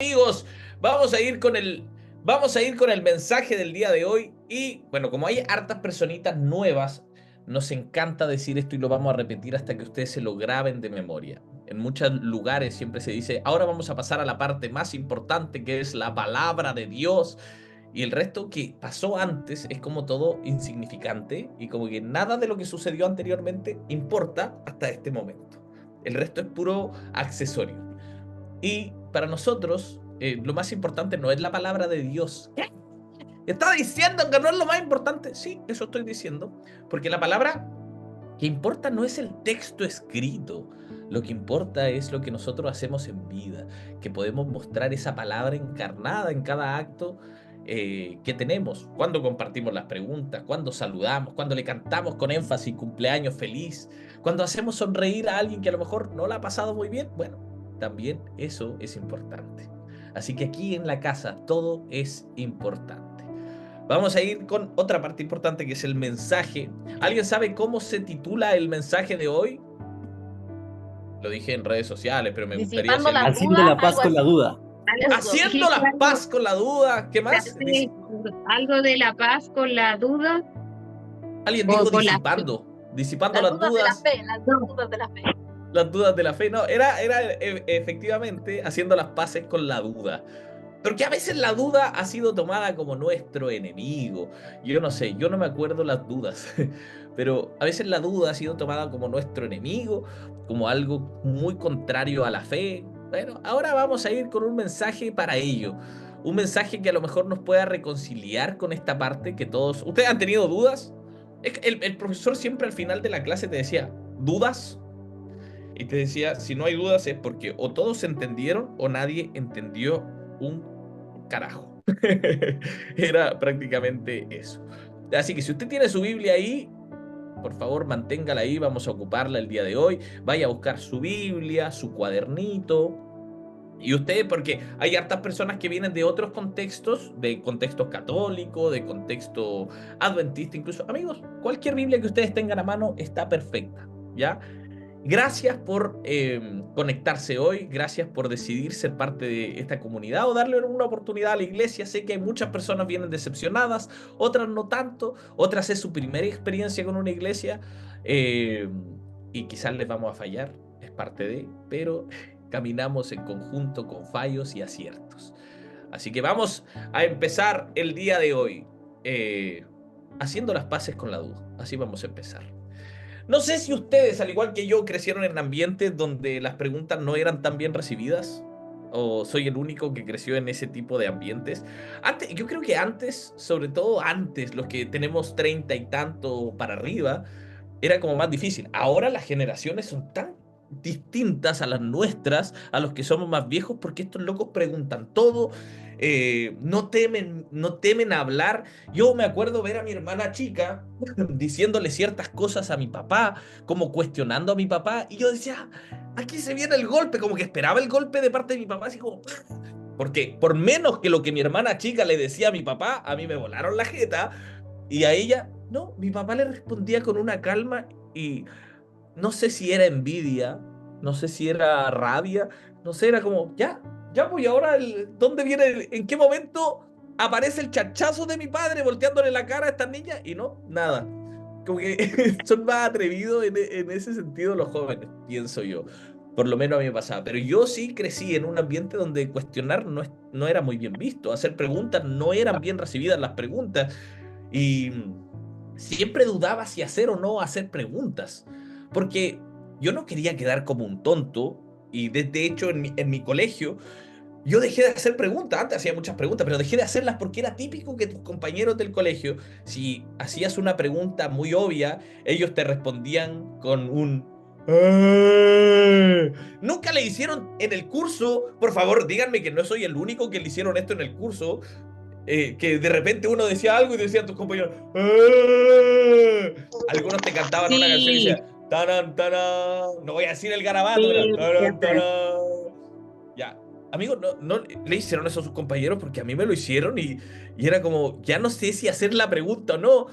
Amigos, vamos a ir con el mensaje del día de hoy. Y bueno, como hay hartas personitas nuevas, nos encanta decir esto y lo vamos a repetir hasta que ustedes se lo graben de memoria. En muchos lugares siempre se dice, ahora vamos a pasar a la parte más importante, que es la palabra de Dios. Y el resto que pasó antes es como todo insignificante y como que nada de lo que sucedió anteriormente importa hasta este momento. El resto es puro accesorio. Y para nosotros, lo más importante no es la palabra de Dios. ¿Qué? ¿Está diciendo que no es lo más importante? Sí, eso estoy diciendo. Porque la palabra que importa no es el texto escrito. Lo que importa es lo que nosotros hacemos en vida. Que podemos mostrar esa palabra encarnada en cada acto que tenemos. Cuando compartimos las preguntas, cuando saludamos, cuando le cantamos con énfasis cumpleaños feliz, cuando hacemos sonreír a alguien que a lo mejor no la ha pasado muy bien. Bueno, también eso es importante. Así que aquí en la casa todo es importante. Vamos a ir con otra parte importante que es el mensaje. ¿Alguien sabe cómo se titula el mensaje de hoy? Lo dije en redes sociales, pero me gustaría si Disipando alguien... las Haciendo dudas, la paz algo con la así. duda. Algo, Haciendo dijiste la algo, paz con la duda. ¿Qué más? sí, algo de la paz con la duda Alguien o dijo con la fe. disipando. Disipando Las las dudas de la dudas. fe, las dudas de la fe. Las dudas de la fe. No, era efectivamente haciendo las paces con la duda. Porque a veces la duda ha sido tomada como nuestro enemigo. Yo no sé, yo no me acuerdo las dudas, pero a veces la duda ha sido tomada como nuestro enemigo, como algo muy contrario a la fe. Bueno, ahora vamos a ir con un mensaje para ello. Un mensaje que a lo mejor nos pueda reconciliar con esta parte que todos... ¿Ustedes han tenido dudas? El profesor siempre al final de la clase te decía, ¿dudas? Y te decía, si no hay dudas es porque o todos se entendieron o nadie entendió un carajo. Era prácticamente eso. Así que si usted tiene su Biblia ahí, por favor manténgala ahí, vamos a ocuparla el día de hoy. Vaya a buscar su Biblia, su cuadernito. Y usted, porque hay hartas personas que vienen de otros contextos, de contexto católico, de contexto adventista, incluso. Amigos, cualquier Biblia que ustedes tengan a mano está perfecta, ¿ya? Gracias por conectarse hoy, gracias por decidir ser parte de esta comunidad o darle una oportunidad a la iglesia. Sé que hay muchas personas vienen decepcionadas, otras no tanto, otras es su primera experiencia con una iglesia eh, y quizás les vamos a fallar, es parte de, pero caminamos en conjunto con fallos y aciertos. Así que vamos a empezar el día de hoy haciendo las paces con la duda. Así vamos a empezar. No sé si ustedes, al igual que yo, crecieron en ambientes donde las preguntas no eran tan bien recibidas, o soy el único que creció en ese tipo de ambientes. Antes, yo creo que antes, sobre todo antes, los que tenemos 30 y tanto para arriba, era como más difícil. Ahora las generaciones son tan distintas a las nuestras, a los que somos más viejos, porque estos locos preguntan todo, no temen hablar. Yo me acuerdo ver a mi hermana chica diciéndole ciertas cosas a mi papá, como cuestionando a mi papá, y yo decía, aquí se viene el golpe, como que esperaba el golpe de parte de mi papá, así como, porque por menos que lo que mi hermana chica le decía a mi papá, a mí me volaron la jeta, y a ella, no, mi papá le respondía con una calma y no sé si era envidia, no sé si era rabia, no sé, era como, ya, ya voy ahora, ¿dónde viene, en qué momento aparece el chachazo de mi padre volteándole la cara a esta niña? Y no, nada. Como que son más atrevidos en ese sentido los jóvenes, pienso yo. Por lo menos a mí me pasaba. Pero yo sí crecí en un ambiente donde cuestionar no era muy bien visto. Hacer preguntas no eran bien recibidas las preguntas. Y siempre dudaba si hacer o no hacer preguntas, porque yo no quería quedar como un tonto y de hecho en mi colegio yo dejé de hacer preguntas, antes hacía muchas preguntas, pero dejé de hacerlas porque era típico que tus compañeros del colegio, si hacías una pregunta muy obvia, ellos te respondían con un... "Ah". Nunca le hicieron en el curso, por favor, díganme que no soy el único que le hicieron esto en el curso, que de repente uno decía algo y decían tus compañeros, "Ah". Algunos te cantaban una canción y Sí, decían, taran, taran, no voy a decir el garabato, pero sí, taran, taran. Ya, amigos, no le hicieron eso a sus compañeros porque a mí me lo hicieron y era como, ya no sé si hacer la pregunta o no.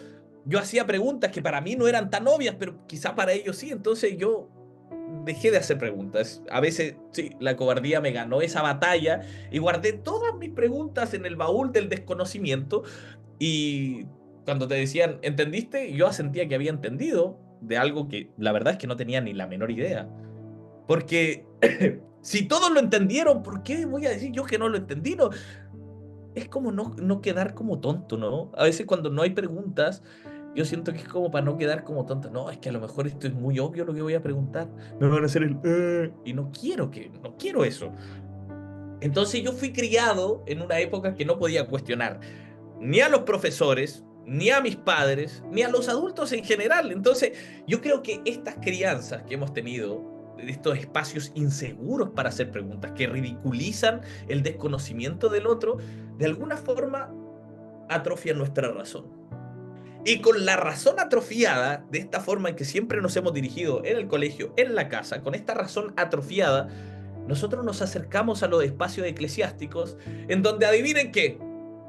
Yo hacía preguntas que para mí no eran tan obvias, pero quizá para ellos sí, entonces yo dejé de hacer preguntas. A veces, sí, la cobardía me ganó esa batalla y guardé todas mis preguntas en el baúl del desconocimiento. Y cuando te decían, ¿entendiste? Yo sentía que había entendido de algo que la verdad es que no tenía ni la menor idea. Porque si todos lo entendieron, ¿por qué voy a decir yo que no lo entendí? No, es como no quedar como tonto, ¿no? A veces cuando no hay preguntas, yo siento que es como para no quedar como tonto. No, es que a lo mejor esto es muy obvio lo que voy a preguntar. Me van a hacer el... Y no quiero eso. Entonces yo fui criado en una época que no podía cuestionar ni a los profesores, ni a mis padres, ni a los adultos en general. Entonces yo creo que estas crianzas que hemos tenido, estos espacios inseguros para hacer preguntas, que ridiculizan el desconocimiento del otro, de alguna forma atrofian nuestra razón. Y con la razón atrofiada, de esta forma en que siempre nos hemos dirigido en el colegio, en la casa, con esta razón atrofiada, nosotros nos acercamos a los espacios eclesiásticos en donde adivinen qué,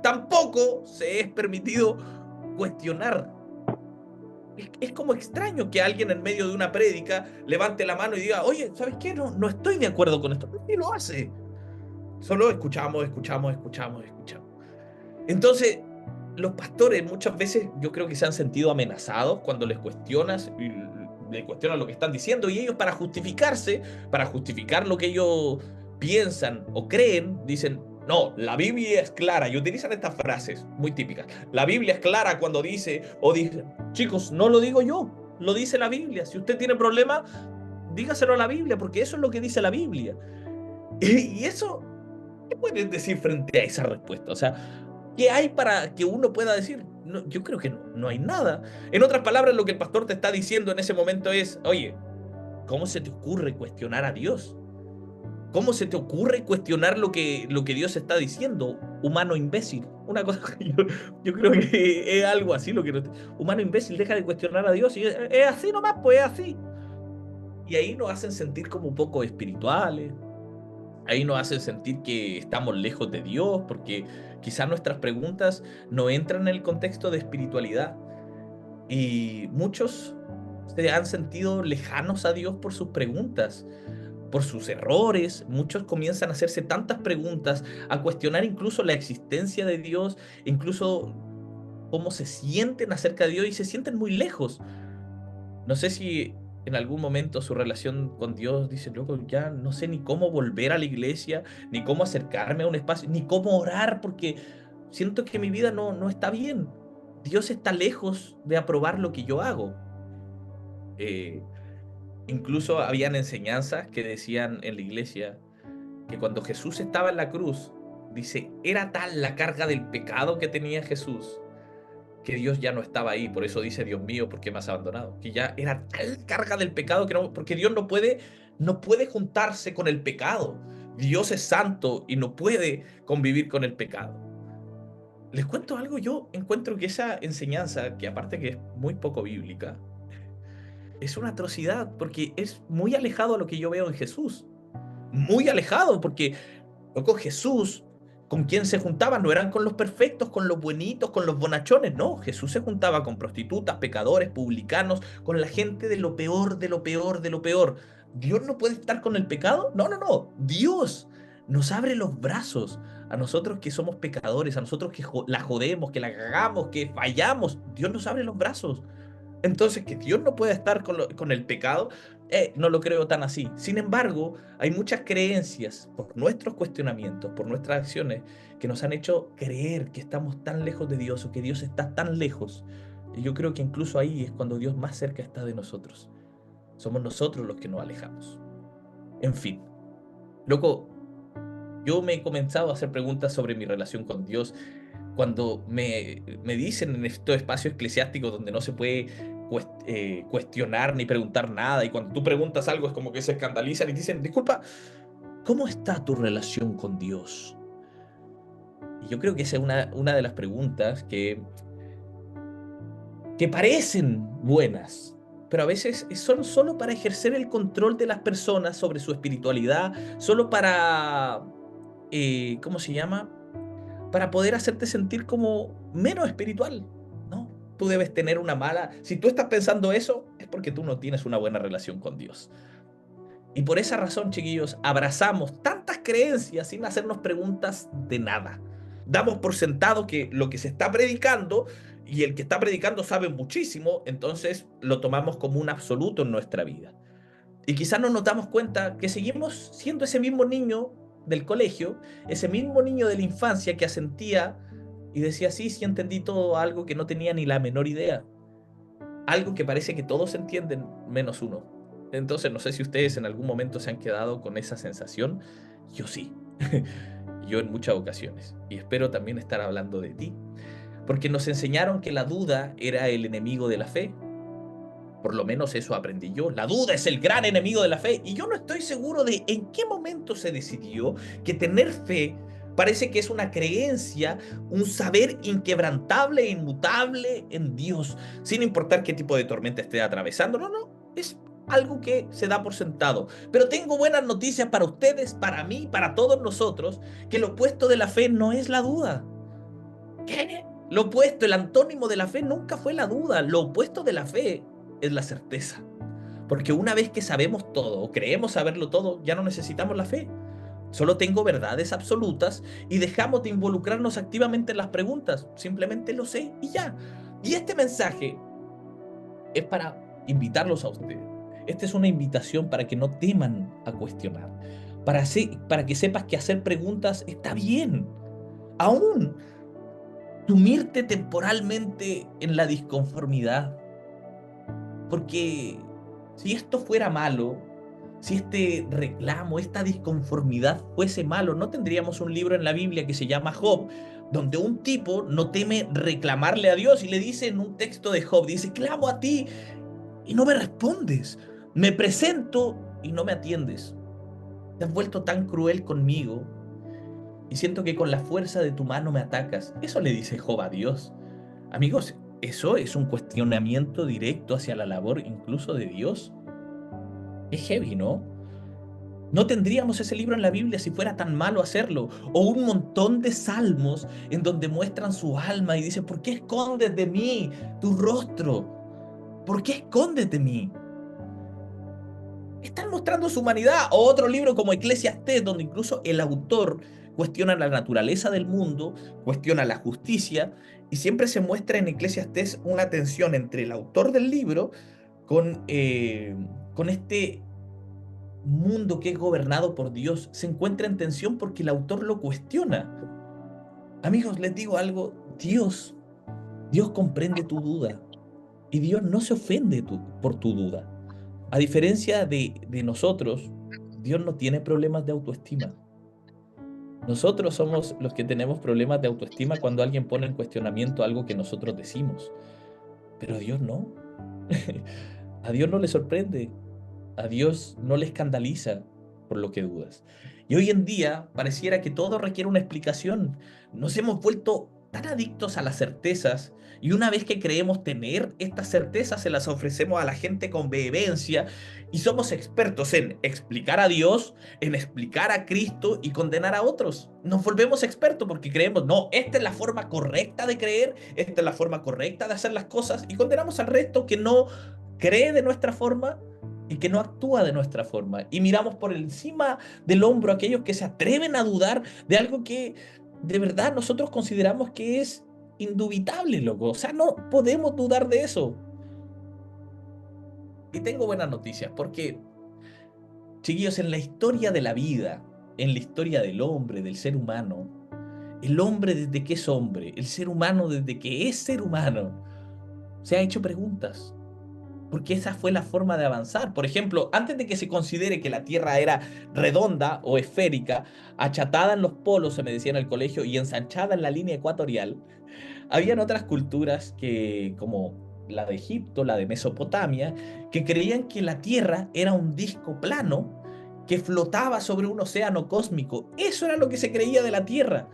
tampoco se es permitido cuestionar. Es como extraño que alguien en medio de una prédica levante la mano y diga, oye, ¿sabes qué? No estoy de acuerdo con esto. ¿Por qué lo hace? Solo escuchamos. Entonces, los pastores muchas veces yo creo que se han sentido amenazados cuando les cuestionas y le cuestionan lo que están diciendo y ellos para justificarse, para justificar lo que ellos piensan o creen, dicen, no, la Biblia es clara y utilizan estas frases muy típicas. La Biblia es clara cuando dice, o dice, chicos, no lo digo yo, lo dice la Biblia. Si usted tiene problema, dígaselo a la Biblia, porque eso es lo que dice la Biblia. Y eso, ¿qué puedes decir frente a esa respuesta? O sea, ¿qué hay para que uno pueda decir? No, yo creo que no hay nada. En otras palabras, lo que el pastor te está diciendo en ese momento es, oye, ¿cómo se te ocurre cuestionar a Dios? ¿Cómo se te ocurre cuestionar lo que Dios está diciendo? Humano imbécil. Una cosa que yo creo que es algo así lo que humano imbécil, deja de cuestionar a Dios. Y es así nomás, pues es así. Y ahí nos hacen sentir como un poco espirituales. Ahí nos hacen sentir que estamos lejos de Dios, porque quizás nuestras preguntas no entran en el contexto de espiritualidad. Y muchos se han sentido lejanos a Dios por sus preguntas, por sus errores. Muchos comienzan a hacerse tantas preguntas, a cuestionar incluso la existencia de Dios, incluso cómo se sienten acerca de Dios y se sienten muy lejos. No sé si en algún momento su relación con Dios dice, loco, ya no sé ni cómo volver a la iglesia, ni cómo acercarme a un espacio, ni cómo orar, porque siento que mi vida no está bien. Dios está lejos de aprobar lo que yo hago. Eh, Incluso habían enseñanzas que decían en la iglesia que cuando Jesús estaba en la cruz, dice, era tal la carga del pecado que tenía Jesús que Dios ya no estaba ahí. Por eso dice, Dios mío, ¿por qué me has abandonado? Que ya era tal carga del pecado que no, porque Dios no puede juntarse con el pecado. Dios es santo y no puede convivir con el pecado. Les cuento algo, yo encuentro que esa enseñanza, que aparte que es muy poco bíblica, es una atrocidad porque es muy alejado a lo que yo veo en Jesús. Muy alejado, porque loco, Jesús, ¿con quién se juntaba? No eran con los perfectos, con los buenitos, con los bonachones, no. Jesús se juntaba con prostitutas, pecadores, publicanos, con la gente de lo peor, de lo peor, de lo peor. ¿Dios no puede estar con el pecado? No, no, no. Dios nos abre los brazos a nosotros que somos pecadores, a nosotros que la jodemos, que la cagamos, que fallamos. Dios nos abre los brazos. Entonces, que Dios no pueda estar con el pecado, no lo creo tan así. Sin embargo, hay muchas creencias por nuestros cuestionamientos, por nuestras acciones, que nos han hecho creer que estamos tan lejos de Dios o que Dios está tan lejos. Y yo creo que incluso ahí es cuando Dios más cerca está de nosotros. Somos nosotros los que nos alejamos. En fin, loco, yo me he comenzado a hacer preguntas sobre mi relación con Dios cuando me dicen en estos espacios eclesiásticos donde no se puede cuestionar ni preguntar nada, y cuando tú preguntas algo es como que se escandalizan y dicen, disculpa, ¿cómo está tu relación con Dios? Y yo creo que esa es una de las preguntas que parecen buenas, pero a veces son solo para ejercer el control de las personas sobre su espiritualidad, solo para, ¿cómo se llama? Para poder hacerte sentir como menos espiritual, ¿no? Tú debes tener una mala... Si tú estás pensando eso, es porque tú no tienes una buena relación con Dios. Y por esa razón, chiquillos, abrazamos tantas creencias sin hacernos preguntas de nada. Damos por sentado que lo que se está predicando y el que está predicando sabe muchísimo, entonces lo tomamos como un absoluto en nuestra vida. Y quizás no nos damos cuenta que seguimos siendo ese mismo niño del colegio, ese mismo niño de la infancia que asentía y decía, sí, sí entendí todo, algo que no tenía ni la menor idea. Algo que parece que todos entienden menos uno. Entonces, no sé si ustedes en algún momento se han quedado con esa sensación. Yo sí. Yo en muchas ocasiones. Y espero también estar hablando de ti. Porque nos enseñaron que la duda era el enemigo de la fe. Por lo menos eso aprendí yo. La duda es el gran enemigo de la fe. Y yo no estoy seguro de en qué momento se decidió que tener fe parece que es una creencia, un saber inquebrantable e inmutable en Dios, sin importar qué tipo de tormenta esté atravesando. No, no, es algo que se da por sentado. Pero tengo buenas noticias para ustedes, para mí, para todos nosotros, que lo opuesto de la fe no es la duda. ¿Qué? Lo opuesto, el antónimo de la fe nunca fue la duda. Lo opuesto de la fe es la certeza. Porque una vez que sabemos todo o creemos saberlo todo, ya no necesitamos la fe. Solo tengo verdades absolutas y dejamos de involucrarnos activamente en las preguntas. Simplemente lo sé y ya. Y este mensaje es para invitarlos a ustedes. Esta es una invitación para que no teman a cuestionar. Para que sepas que hacer preguntas está bien. Aún sumirte temporalmente en la disconformidad. Porque si esto fuera malo, si este reclamo, esta disconformidad fuese malo, no tendríamos un libro en la Biblia que se llama Job, donde un tipo no teme reclamarle a Dios y le dice en un texto de Job, dice, clamo a ti y no me respondes, me presento y no me atiendes. Te has vuelto tan cruel conmigo y siento que con la fuerza de tu mano me atacas. Eso le dice Job a Dios. Amigos, eso es un cuestionamiento directo hacia la labor incluso de Dios. Es heavy, ¿no? No tendríamos ese libro en la Biblia si fuera tan malo hacerlo. O un montón de salmos en donde muestran su alma y dicen, ¿por qué escondes de mí tu rostro? ¿Por qué escondes de mí? Están mostrando su humanidad. O otro libro como Eclesiastés, donde incluso el autor cuestiona la naturaleza del mundo, cuestiona la justicia, y siempre se muestra en Eclesiastés una tensión entre el autor del libro con este mundo que es gobernado por Dios. Se encuentra en tensión porque el autor lo cuestiona. Amigos, les digo algo, Dios comprende tu duda y Dios no se ofende por tu duda. A diferencia de nosotros, Dios no tiene problemas de autoestima. Nosotros somos los que tenemos problemas de autoestima cuando alguien pone en cuestionamiento algo que nosotros decimos. Pero Dios no. A Dios no le sorprende. A Dios no le escandaliza por lo que dudas. Y hoy en día pareciera que todo requiere una explicación. Nos hemos vuelto tan adictos a las certezas y una vez que creemos tener estas certezas se las ofrecemos a la gente con vehemencia y somos expertos en explicar a Dios, en explicar a Cristo y condenar a otros. Nos volvemos expertos porque creemos, no, esta es la forma correcta de creer, esta es la forma correcta de hacer las cosas y condenamos al resto que no cree de nuestra forma y que no actúa de nuestra forma. Y miramos por encima del hombro a aquellos que se atreven a dudar de algo que de verdad nosotros consideramos que es indubitable, loco. O sea, no podemos dudar de eso. Y tengo buenas noticias, porque, chiquillos, en la historia de la vida, en la historia del hombre, del ser humano, el hombre desde que es hombre, el ser humano desde que es ser humano, se ha hecho preguntas. Porque esa fue la forma de avanzar. Por ejemplo, antes de que se considere que la Tierra era redonda o esférica, achatada en los polos, se me decía en el colegio, y ensanchada en la línea ecuatorial, habían otras culturas que, como la de Egipto, la de Mesopotamia, que creían que la Tierra era un disco plano que flotaba sobre un océano cósmico. Eso era lo que se creía de la Tierra.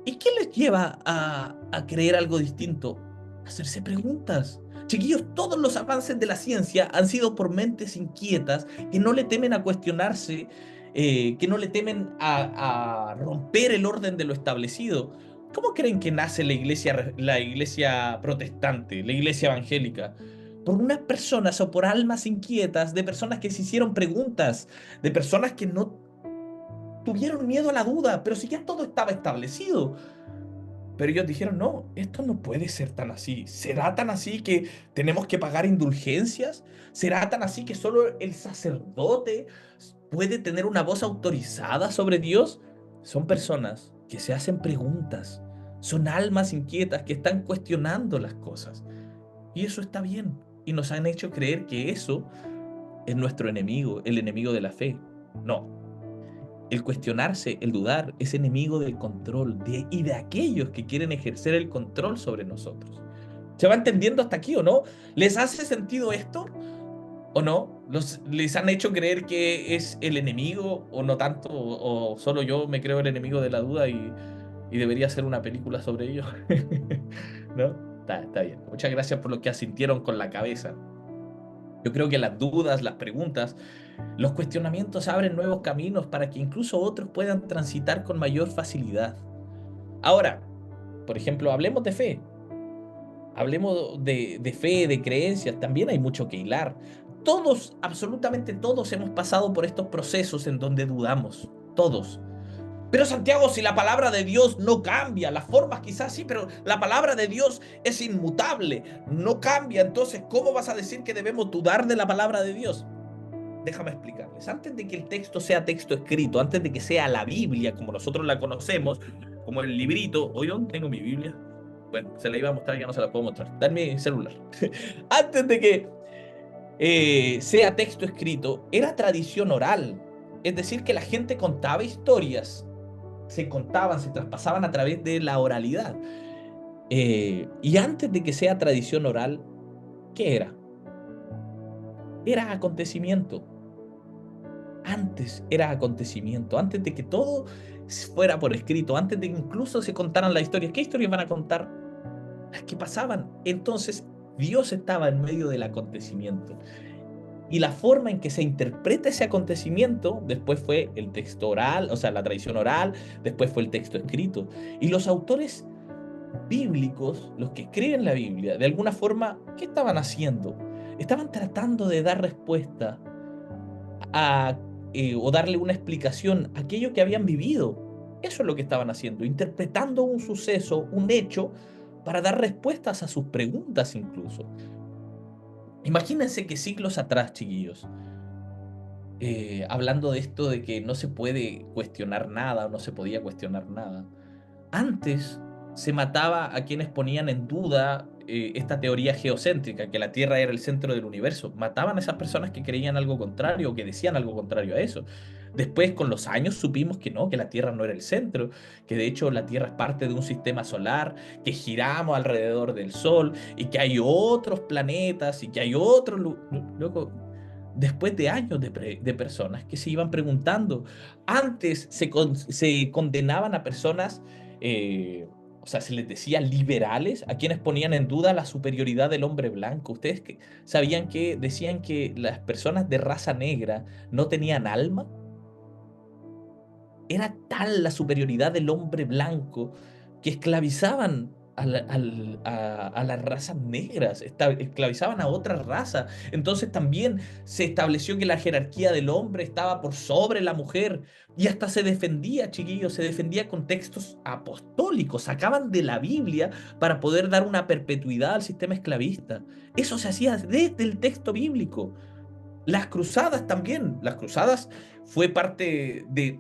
¿Y qué les lleva a creer algo distinto? Hacerse preguntas. Chiquillos, todos los avances de la ciencia han sido por mentes inquietas que no le temen a cuestionarse, que no le temen a romper el orden de lo establecido. ¿Cómo creen que nace la iglesia protestante, la iglesia evangélica? por unas personas o por almas inquietas, de personas que se hicieron preguntas, de personas que no tuvieron miedo a la duda, pero si ya todo estaba establecido. Pero ellos dijeron, no, esto no puede ser tan así. ¿Será tan así que tenemos que pagar indulgencias? ¿Será tan así que solo el sacerdote puede tener una voz autorizada sobre Dios? Son personas que se hacen preguntas, son almas inquietas que están cuestionando las cosas. Y eso está bien. Y nos han hecho creer que eso es nuestro enemigo, el enemigo de la fe. No, el cuestionarse, el dudar, es enemigo del control y de aquellos que quieren ejercer el control sobre nosotros. ¿Se va entendiendo hasta aquí o no? ¿Les hace sentido esto o no? ¿Les han hecho creer que es el enemigo o no tanto? ¿O solo yo me creo el enemigo de la duda y debería hacer una película sobre ello? ¿No? Está bien. Muchas gracias por lo que asintieron con la cabeza. Yo creo que las dudas, las preguntas, los cuestionamientos abren nuevos caminos para que incluso otros puedan transitar con mayor facilidad. Ahora, por ejemplo, hablemos de fe. Hablemos de fe, de creencias. También hay mucho que hilar. Todos, absolutamente todos hemos pasado por estos procesos en donde dudamos. Todos. Pero Santiago, si la palabra de Dios no cambia, las formas quizás sí, pero la palabra de Dios es inmutable, no cambia. Entonces, ¿cómo vas a decir que debemos dudar de la palabra de Dios? Déjame explicarles. Antes de que el texto sea texto escrito, antes de que sea la Biblia como nosotros la conocemos, como el librito, hoy no tengo mi Biblia. Bueno, se la iba a mostrar, ya no se la puedo mostrar. Está en mi celular. Antes de que sea texto escrito, era tradición oral. Es decir, que la gente contaba historias, se contaban, se traspasaban a través de la oralidad. Y antes de que sea tradición oral, ¿qué era? Era acontecimiento. Antes era acontecimiento, antes de que todo fuera por escrito, antes de que incluso se contaran las historias. ¿Qué historias van a contar? Las que pasaban. Entonces, Dios estaba en medio del acontecimiento. Y la forma en que se interpreta ese acontecimiento, después fue el texto oral, o sea, la tradición oral, después fue el texto escrito. Y los autores bíblicos, los que escriben la Biblia, de alguna forma, ¿qué estaban haciendo? Estaban tratando de dar respuesta a, o darle una explicación a aquello que habían vivido. Eso es lo que estaban haciendo, interpretando un suceso, un hecho, para dar respuestas a sus preguntas incluso. Imagínense que siglos atrás, chiquillos, hablando de esto de que no se puede cuestionar nada o no se podía cuestionar nada, antes se mataba a quienes ponían en duda esta teoría geocéntrica, que la Tierra era el centro del universo. Mataban a esas personas que creían algo contrario o que decían algo contrario a eso. Después, con los años, supimos que no, que la Tierra no era el centro, que de hecho la Tierra es parte de un sistema solar, que giramos alrededor del Sol y que hay otros planetas y que hay otros... Loco, después de años de personas que se iban preguntando, antes se condenaban a personas, o sea, se les decía liberales, a quienes ponían en duda la superioridad del hombre blanco. Ustedes sabían que decían que las personas de raza negra no tenían alma. Era tal la superioridad del hombre blanco que esclavizaban a las razas negras, esclavizaban a otra raza. Entonces también se estableció que la jerarquía del hombre estaba por sobre la mujer y hasta se defendía, chiquillos, se defendía con textos apostólicos, sacaban de la Biblia para poder dar una perpetuidad al sistema esclavista. Eso se hacía desde el texto bíblico. Las cruzadas también, las cruzadas fue parte de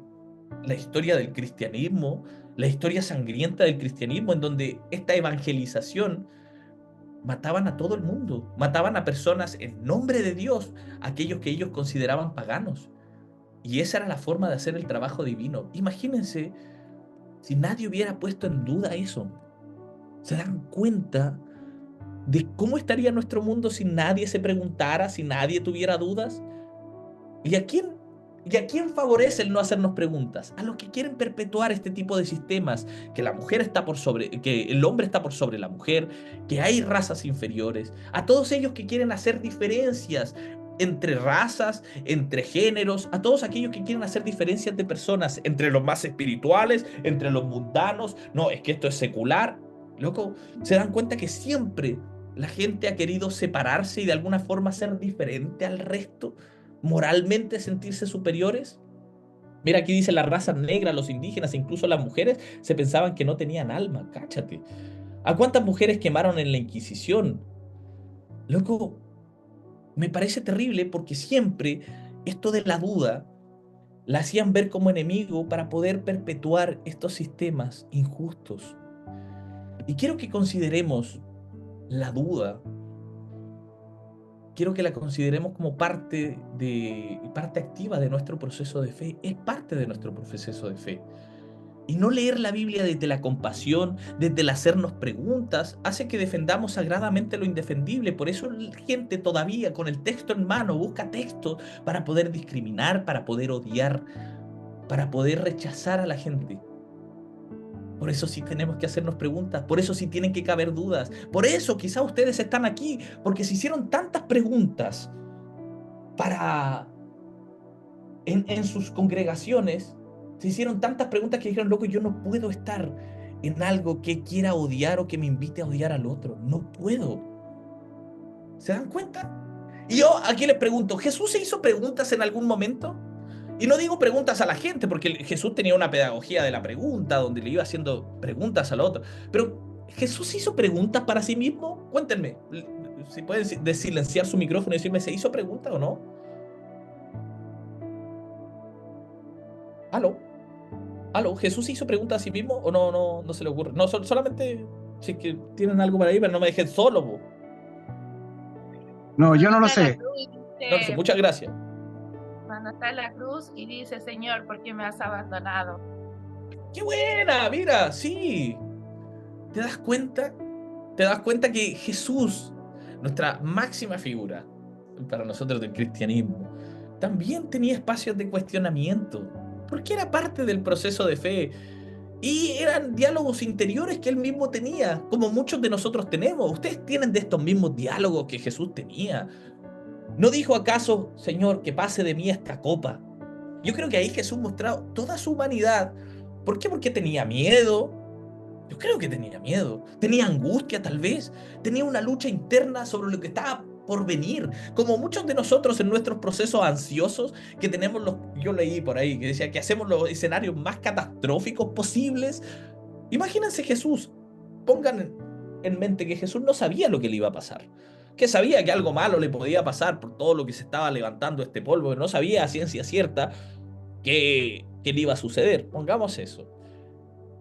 la historia del cristianismo, la historia sangrienta del cristianismo, en donde esta evangelización mataban a todo el mundo, mataban a personas en nombre de Dios, aquellos que ellos consideraban paganos. Y esa era la forma de hacer el trabajo divino. Imagínense si nadie hubiera puesto en duda eso. ¿Se dan cuenta de cómo estaría nuestro mundo si nadie se preguntara, si nadie tuviera dudas? ¿Y a quién favorece el no hacernos preguntas? A los que quieren perpetuar este tipo de sistemas, que la mujer está por sobre, que el hombre está por sobre la mujer, que hay razas inferiores, a todos ellos que quieren hacer diferencias entre razas, entre géneros, a todos aquellos que quieren hacer diferencias de personas, entre los más espirituales, entre los mundanos. No, es que esto es secular. Loco, se dan cuenta que siempre La gente ha querido separarse y de alguna forma ser diferente al resto, moralmente sentirse superiores. Mira, aquí dice la raza negra, los indígenas, incluso las mujeres, se pensaban que no tenían alma, cáchate. ¿A cuántas mujeres quemaron en la Inquisición? Loco, me parece terrible porque siempre esto de la duda la hacían ver como enemigo para poder perpetuar estos sistemas injustos. Y quiero que consideremos la duda, quiero que la consideremos como parte activa de nuestro proceso de fe, es parte de nuestro proceso de fe. Y no leer la Biblia desde la compasión, desde el hacernos preguntas, hace que defendamos sagradamente lo indefendible. Por eso la gente todavía con el texto en mano busca textos para poder discriminar, para poder odiar, para poder rechazar a la gente. Por eso sí tenemos que hacernos preguntas, por eso sí tienen que caber dudas. Por eso quizá ustedes están aquí, porque se hicieron tantas preguntas para en sus congregaciones, se hicieron tantas preguntas que dijeron, loco, yo no puedo estar en algo que quiera odiar o que me invite a odiar al otro. No puedo. ¿Se dan cuenta? Y yo aquí les pregunto, ¿Jesús se hizo preguntas en algún momento? Y no digo preguntas a la gente, porque Jesús tenía una pedagogía de la pregunta, donde le iba haciendo preguntas al otro. Pero ¿Jesús hizo preguntas para sí mismo? Cuéntenme, si pueden silenciar su micrófono y decirme, ¿se hizo pregunta o no? ¿Aló? ¿Aló? ¿Jesús se hizo preguntas a sí mismo o no se le ocurre? No, solamente si es que tienen algo para ahí, pero no me dejen solo, po. No, yo no lo Está en la sé. cruz y No lo sé, dice, muchas gracias. cuando está en la cruz y dice, Señor, ¿por qué me has abandonado? ¡Qué buena! Mira, sí. ¿Te das cuenta? ¿Te das cuenta que Jesús, nuestra máxima figura para nosotros del cristianismo, también tenía espacios de cuestionamiento? Porque era parte del proceso de fe. Y eran diálogos interiores que él mismo tenía, como muchos de nosotros tenemos. Ustedes tienen de estos mismos diálogos que Jesús tenía. ¿No dijo acaso, Señor, que pase de mí esta copa? Yo creo que ahí Jesús mostraba toda su humanidad. ¿Por qué? Porque tenía miedo. Yo creo que tenía miedo. Tenía angustia, tal vez. Tenía una lucha interna sobre lo que estaba por venir. Como muchos de nosotros en nuestros procesos ansiosos, que tenemos los. Yo leí por ahí que decía que hacemos los escenarios más catastróficos posibles. Imagínense Jesús. Pongan en mente que Jesús no sabía lo que le iba a pasar. Que sabía que algo malo le podía pasar por todo lo que se estaba levantando este polvo. No sabía a ciencia cierta que le iba a suceder. Pongamos eso.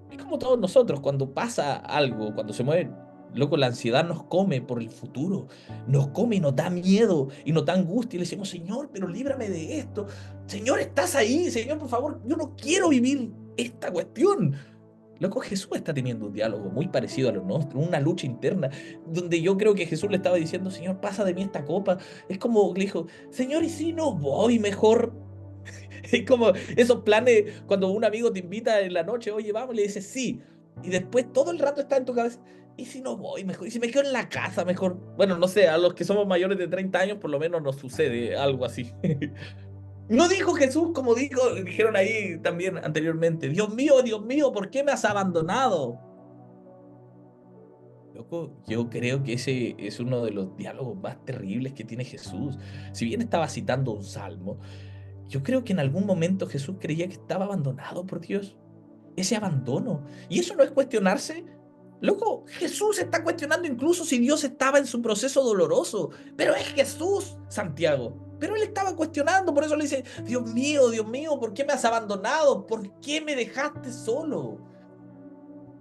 Es como todos nosotros, cuando pasa algo, cuando se mueve, loco, la ansiedad nos come por el futuro, nos come y nos da miedo y nos da angustia y le decimos, Señor, pero líbrame de esto. Señor, estás ahí, Señor, por favor, yo no quiero vivir esta cuestión. Loco, Jesús está teniendo un diálogo muy parecido a lo nuestro, una lucha interna, donde yo creo que Jesús le estaba diciendo, Señor, pasa de mí esta copa. Es como le dijo, Señor, ¿y si no voy mejor? Es como esos planes cuando un amigo te invita en la noche, oye, vamos, y le dices sí. Y después todo el rato está en tu cabeza, ¿y si no voy mejor? ¿Y si me quedo en la casa mejor? Bueno, no sé, a los que somos mayores de 30 años por lo menos nos sucede algo así. No dijo Jesús, como dijeron ahí también anteriormente, Dios mío, ¿por qué me has abandonado? Loco, yo creo que ese es uno de los diálogos más terribles que tiene Jesús. Si bien estaba citando un salmo, yo creo que en algún momento Jesús creía que estaba abandonado por Dios. Ese abandono. Y eso no es cuestionarse. Loco, Jesús está cuestionando incluso si Dios estaba en su proceso doloroso. Pero es Jesús, Santiago. Pero él estaba cuestionando, por eso le dice, Dios mío, ¿por qué me has abandonado? ¿Por qué me dejaste solo?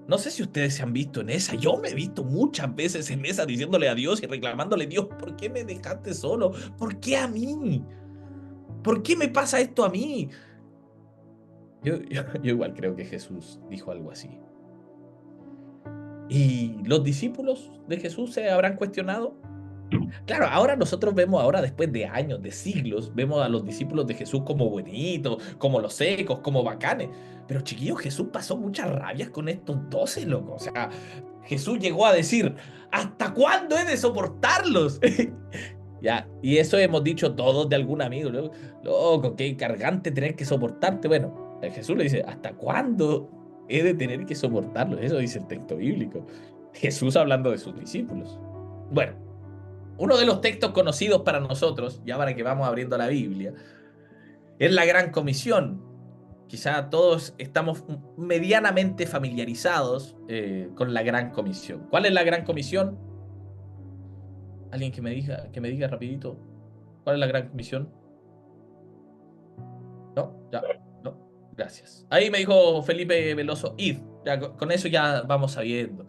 No sé si ustedes se han visto en esa. Yo me he visto muchas veces en esa diciéndole a Dios y reclamándole, Dios, ¿por qué me dejaste solo? ¿Por qué a mí? ¿Por qué me pasa esto a mí? Yo igual creo que Jesús dijo algo así. ¿Y los discípulos de Jesús se habrán cuestionado? Claro, ahora nosotros vemos, ahora después de años, de siglos, vemos a los discípulos de Jesús como buenitos, como los secos, como bacanes. Pero chiquillos, Jesús pasó muchas rabias con estos 12, loco. O sea, Jesús llegó a decir, ¿hasta cuándo he de soportarlos? Ya, y eso hemos dicho todos de algún amigo, loco, qué cargante tener que soportarte. Bueno, Jesús le dice, ¿hasta cuándo he de tener que soportarlo? Eso dice el texto bíblico. Jesús hablando de sus discípulos. Bueno, uno de los textos conocidos para nosotros, ya para que vamos abriendo la Biblia, es la Gran Comisión. Quizá todos estamos medianamente familiarizados con la Gran Comisión. ¿Cuál es la Gran Comisión? Alguien que me diga rapidito. ¿Cuál es la Gran Comisión? No, ya, no, gracias. Ahí me dijo Felipe Veloso, id. Ya, con eso ya vamos sabiendo.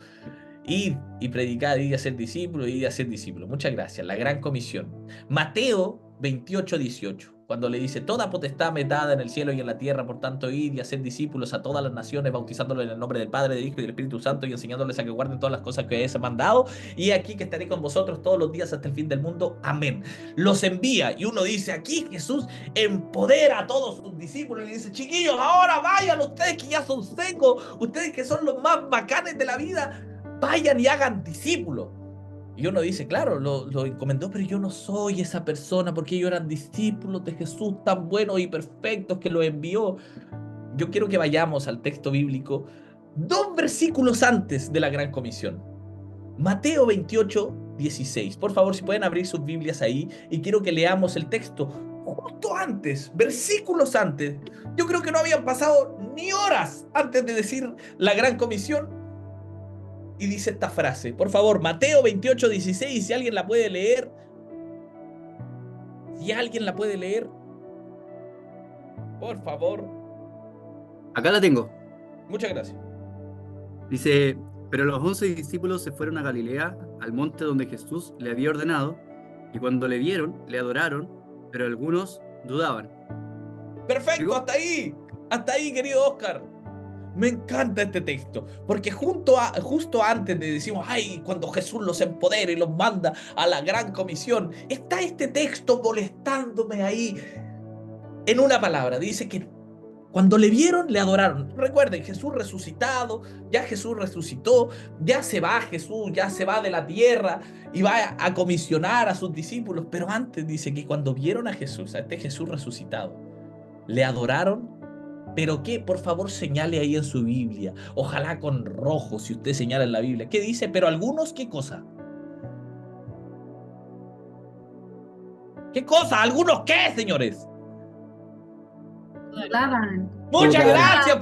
Id y predicad, id y hacer discípulos, id y hacer discípulos. Muchas gracias. La Gran Comisión. Mateo 28:18, cuando le dice, toda potestad me es dada en el cielo y en la tierra, por tanto, id y hacer discípulos a todas las naciones, bautizándolos en el nombre del Padre, del Hijo y del Espíritu Santo, y enseñándoles a que guarden todas las cosas que os he mandado. Y aquí que estaré con vosotros todos los días hasta el fin del mundo. Amén. Los envía. Y uno dice, aquí Jesús empodera a todos sus discípulos y dice, chiquillos, ahora vayan ustedes que ya son secos, ustedes que son los más bacanes de la vida, vayan y hagan discípulos. Y uno dice, claro, lo encomendó, pero yo no soy esa persona, porque ellos eran discípulos de Jesús tan buenos y perfectos que los envió. Yo quiero que vayamos al texto bíblico 2 versículos antes de la Gran Comisión. Mateo 28:16. Por favor, si pueden abrir sus Biblias ahí, y quiero que leamos el texto justo antes, versículos antes. Yo creo que no habían pasado ni horas antes de decir la Gran Comisión, y dice esta frase. Por favor, Mateo 28:16, si alguien la puede leer. Si alguien la puede leer, por favor. Acá la tengo. Muchas gracias. Dice, pero los 11 discípulos se fueron a Galilea, al monte donde Jesús le había ordenado, y cuando le vieron, le adoraron, pero algunos dudaban. Perfecto, ¿Digo? hasta ahí, querido Oscar. Me encanta este texto, porque justo antes de decimos, ay, cuando Jesús los empodera y los manda a la Gran Comisión, está este texto molestándome ahí. En una palabra, dice que cuando le vieron, le adoraron. Recuerden, Jesús resucitado, ya Jesús resucitó, ya se va Jesús, ya se va de la tierra y va a comisionar a sus discípulos. Pero antes dice que cuando vieron a Jesús, a este Jesús resucitado, le adoraron. Pero qué, por favor, señale ahí en su Biblia. Ojalá con rojo, si usted señala en la Biblia. ¿Qué dice? Pero algunos, ¿qué cosa? ¿Qué cosa? ¿Algunos qué, señores? Dudaban. Muchas Dudaban. gracias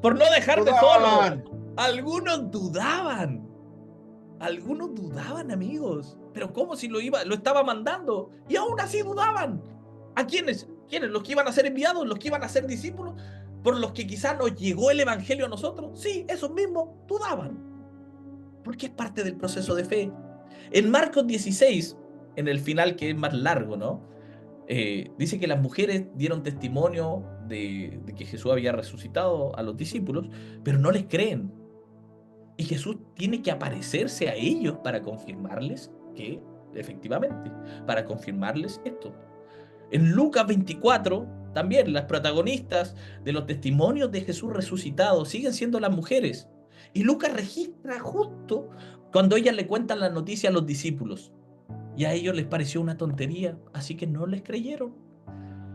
por no dejarme Dudaban. solo. Algunos dudaban. Algunos dudaban, amigos. Pero ¿cómo si lo estaba mandando? Y aún así dudaban. ¿A quiénes? ¿Quiénes? ¿Los que iban a ser enviados? ¿Los que iban a ser discípulos? ¿Por los que quizás nos llegó el evangelio a nosotros? Sí, esos mismos dudaban. Porque es parte del proceso de fe. En Marcos 16, en el final que es más largo, ¿no? Dice que las mujeres dieron testimonio de que Jesús había resucitado a los discípulos, pero no les creen. Y Jesús tiene que aparecerse a ellos para confirmarles que, efectivamente, para confirmarles esto. En Lucas 24, también las protagonistas de los testimonios de Jesús resucitado siguen siendo las mujeres. Y Lucas registra justo cuando ellas le cuentan la noticia a los discípulos. Y a ellos les pareció una tontería, así que no les creyeron.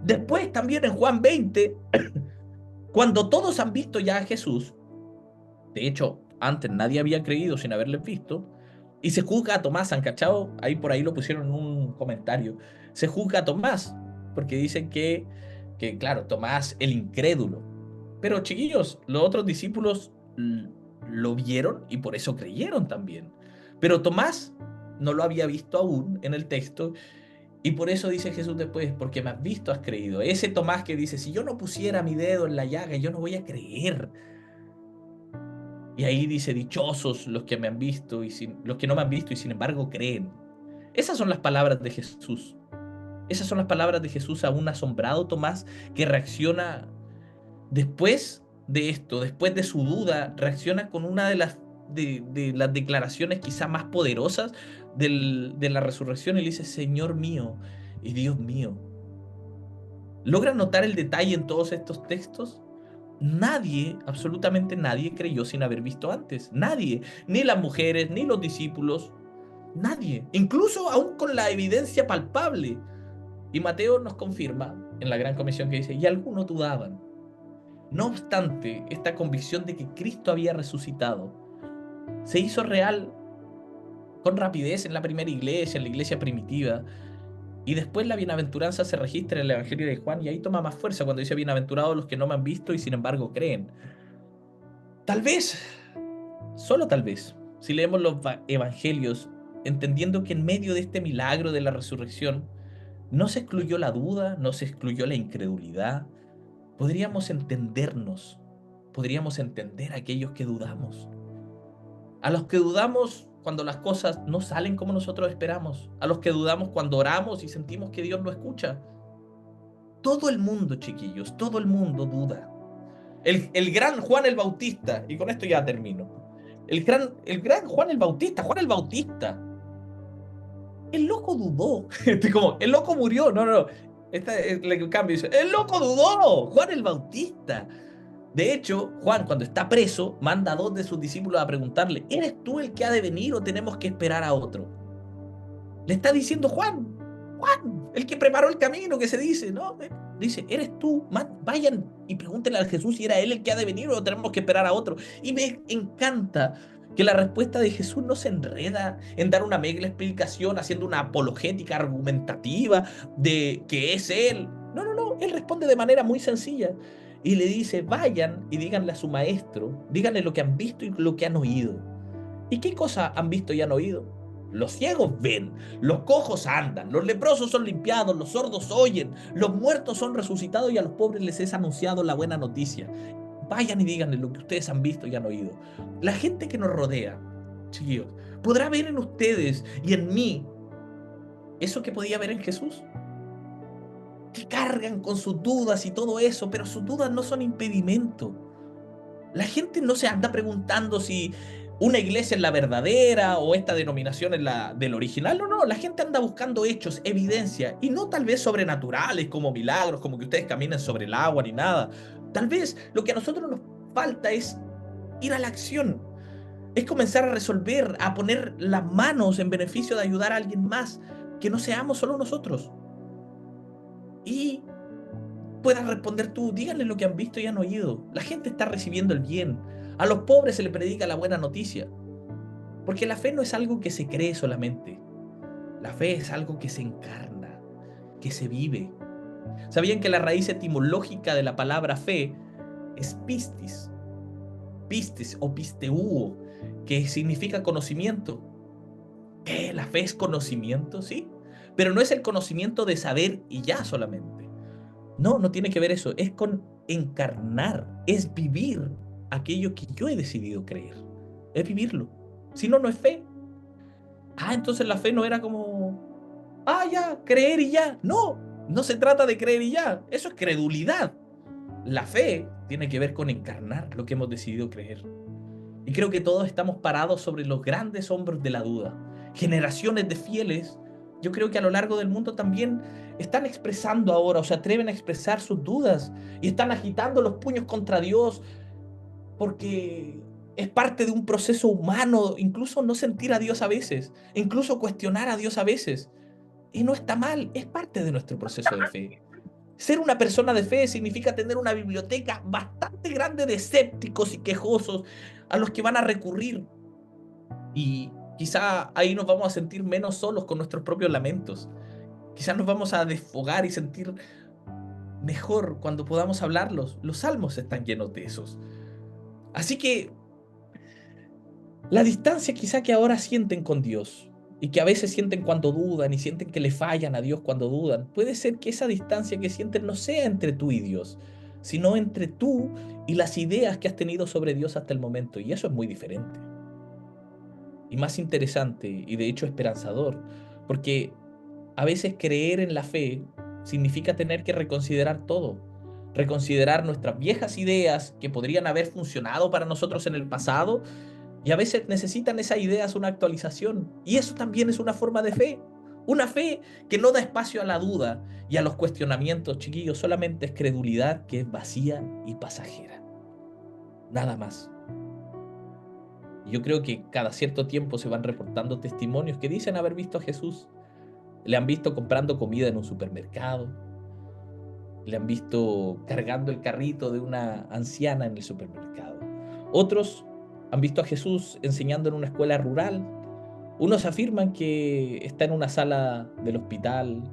Después también en Juan 20, cuando todos han visto ya a Jesús, de hecho, antes nadie había creído sin haberles visto, y se juzga a Tomás, ¿han cachado? Ahí por ahí lo pusieron en un comentario. Se juzga a Tomás, porque dicen que claro, Tomás el incrédulo. Pero chiquillos, los otros discípulos lo vieron y por eso creyeron también. Pero Tomás no lo había visto aún en el texto, y por eso dice Jesús después, porque me has visto, has creído. Ese Tomás que dice, si yo no pusiera mi dedo en la llaga, yo no voy a creer. Y ahí dice, dichosos los que me han visto los que no me han visto y sin embargo creen. Esas son las palabras de Jesús. Esas son las palabras de Jesús a un asombrado Tomás que reacciona después de esto, después de su duda, reacciona con una de las declaraciones quizá más poderosas de la resurrección y le dice, Señor mío y Dios mío. ¿Logran notar el detalle en todos estos textos? Nadie, absolutamente nadie creyó sin haber visto antes. Nadie, ni las mujeres, ni los discípulos, nadie. Incluso aún con la evidencia palpable. Y Mateo nos confirma en la Gran Comisión que dice, y algunos dudaban. No obstante, esta convicción de que Cristo había resucitado se hizo real con rapidez en la primera iglesia, en la iglesia primitiva. Y después la bienaventuranza se registra en el Evangelio de Juan y ahí toma más fuerza cuando dice bienaventurados los que no me han visto y sin embargo creen. Tal vez, solo tal vez, si leemos los evangelios, entendiendo que en medio de este milagro de la resurrección no se excluyó la duda, no se excluyó la incredulidad, podríamos entendernos, podríamos entender a aquellos que dudamos. A los que dudamos cuando las cosas no salen como nosotros esperamos. A los que dudamos cuando oramos y sentimos que Dios no escucha. Todo el mundo, chiquillos, todo el mundo duda. El gran Juan el Bautista, y con esto ya termino. El gran Juan el Bautista, el loco dudó. Como, el loco murió. No, no, no. Le cambio dice, el loco dudó. Juan el Bautista. De hecho, Juan, cuando está preso, manda a 2 de sus discípulos a preguntarle, ¿eres tú el que ha de venir o tenemos que esperar a otro? Le está diciendo Juan, el que preparó el camino, que se dice, ¿no? Dice, ¿eres tú? Vayan y pregúntenle a Jesús si era él el que ha de venir o tenemos que esperar a otro. Y me encanta que la respuesta de Jesús no se enreda en dar una mega explicación, haciendo una apologética argumentativa de que es él. No, no, no, él responde de manera muy sencilla. Y le dice, vayan y díganle a su maestro, díganle lo que han visto y lo que han oído. ¿Y qué cosa han visto y han oído? Los ciegos ven, los cojos andan, los leprosos son limpiados, los sordos oyen, los muertos son resucitados y a los pobres les es anunciado la buena noticia. Vayan y díganle lo que ustedes han visto y han oído. La gente que nos rodea, chiquillos, podrá ver en ustedes y en mí eso que podía ver en Jesús. Que cargan con sus dudas y todo eso, pero sus dudas no son impedimento. La gente no se anda preguntando si una iglesia es la verdadera o esta denominación es la del original. No, no, la gente anda buscando hechos, evidencia, y no tal vez sobrenaturales como milagros, como que ustedes caminen sobre el agua ni nada. Tal vez lo que a nosotros nos falta es ir a la acción, es comenzar a resolver, a poner las manos en beneficio de ayudar a alguien más, que no seamos solo nosotros. Y puedas responder tú, díganle lo que han visto y han oído. La gente está recibiendo el bien. A los pobres se les predica la buena noticia. Porque la fe no es algo que se cree solamente. La fe es algo que se encarna, que se vive. ¿Sabían que la raíz etimológica de la palabra fe es pistis? Pistis o pisteuo, que significa conocimiento. ¿Qué? ¿La fe es conocimiento? Sí. Pero no es el conocimiento de saber y ya solamente. No, no tiene que ver eso. Es con encarnar, es vivir aquello que yo he decidido creer. Es vivirlo. Si no, no es fe. Entonces la fe no era como, ya, creer y ya. No, no se trata de creer y ya. Eso es credulidad. La fe tiene que ver con encarnar lo que hemos decidido creer. Y creo que todos estamos parados sobre los grandes hombros de la duda. Generaciones de fieles, yo creo que a lo largo del mundo también están expresando ahora, o se atreven a expresar sus dudas y están agitando los puños contra Dios porque es parte de un proceso humano, incluso no sentir a Dios a veces, incluso cuestionar a Dios a veces. Y no está mal, es parte de nuestro proceso de fe. Ser una persona de fe significa tener una biblioteca bastante grande de escépticos y quejosos a los que van a recurrir. Y quizá ahí nos vamos a sentir menos solos con nuestros propios lamentos. Quizá nos vamos a desfogar y sentir mejor cuando podamos hablarlos. Los salmos están llenos de esos. Así que la distancia quizá que ahora sienten con Dios y que a veces sienten cuando dudan y sienten que le fallan a Dios cuando dudan, puede ser que esa distancia que sienten no sea entre tú y Dios, sino entre tú y las ideas que has tenido sobre Dios hasta el momento. Y eso es muy diferente. Y más interesante y de hecho esperanzador, porque a veces creer en la fe significa tener que reconsiderar todo, reconsiderar nuestras viejas ideas que podrían haber funcionado para nosotros en el pasado y a veces necesitan esas ideas una actualización. Y eso también es una forma de fe, una fe que no da espacio a la duda y a los cuestionamientos, chiquillos, solamente es credulidad que es vacía y pasajera. Nada más. Yo creo que cada cierto tiempo se van reportando testimonios que dicen haber visto a Jesús. Le han visto comprando comida en un supermercado. Le han visto cargando el carrito de una anciana en el supermercado. Otros han visto a Jesús enseñando en una escuela rural. Unos afirman que está en una sala del hospital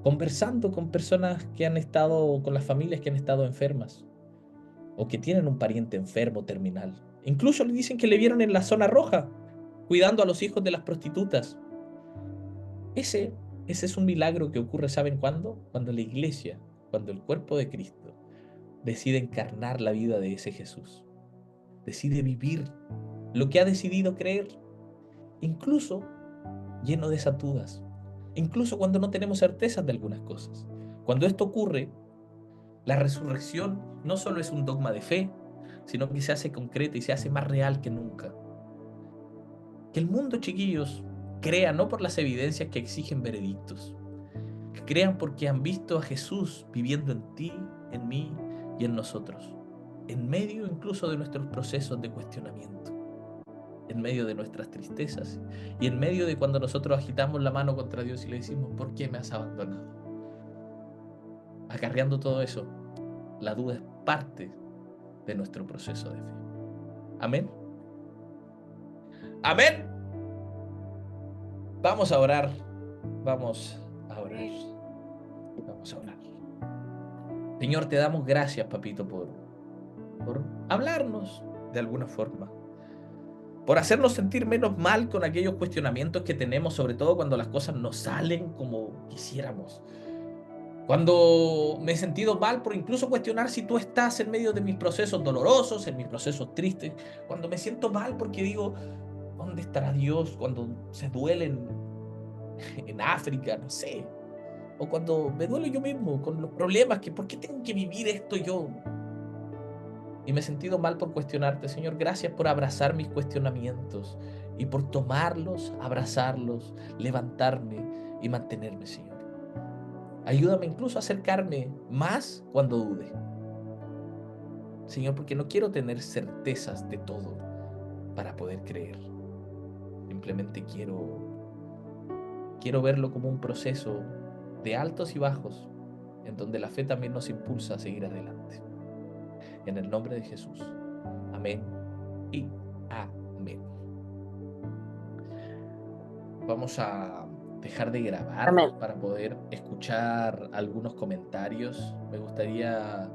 conversando con personas que han estado, con las familias que han estado enfermas o que tienen un pariente enfermo terminal. Incluso le dicen que le vieron en la zona roja, cuidando a los hijos de las prostitutas. Ese, ese es un milagro que ocurre, ¿saben cuándo? Cuando la iglesia, cuando el cuerpo de Cristo decide encarnar la vida de ese Jesús, decide vivir lo que ha decidido creer, incluso lleno de esas dudas, incluso cuando no tenemos certezas de algunas cosas. Cuando esto ocurre, la resurrección no solo es un dogma de fe, sino que se hace concreta y se hace más real que nunca. Que el mundo, chiquillos, crea no por las evidencias que exigen veredictos, que crean porque han visto a Jesús viviendo en ti, en mí y en nosotros, en medio incluso de nuestros procesos de cuestionamiento, en medio de nuestras tristezas y en medio de cuando nosotros agitamos la mano contra Dios y le decimos, ¿por qué me has abandonado? Acarreando todo eso, la duda es parte de nuestro proceso de fe. Amén. Amén. Vamos a orar. Vamos a orar. Vamos a orar. Señor, te damos gracias, papito, por hablarnos de alguna forma, por hacernos sentir menos mal con aquellos cuestionamientos que tenemos, sobre todo cuando las cosas no salen como quisiéramos. Cuando me he sentido mal por incluso cuestionar si tú estás en medio de mis procesos dolorosos, en mis procesos tristes. Cuando me siento mal porque digo, ¿dónde estará Dios cuando se duelen en África? No sé. O cuando me duelo yo mismo con los problemas, que ¿por qué tengo que vivir esto yo? Y me he sentido mal por cuestionarte, Señor. Gracias por abrazar mis cuestionamientos y por tomarlos, abrazarlos, levantarme y mantenerme, Señor. Ayúdame incluso a acercarme más cuando dude. Señor, porque no quiero tener certezas de todo para poder creer. Simplemente quiero verlo como un proceso de altos y bajos, en donde la fe también nos impulsa a seguir adelante. En el nombre de Jesús. Amén y amén. Vamos a dejar de grabar Amén. para poder escuchar algunos comentarios. Me gustaría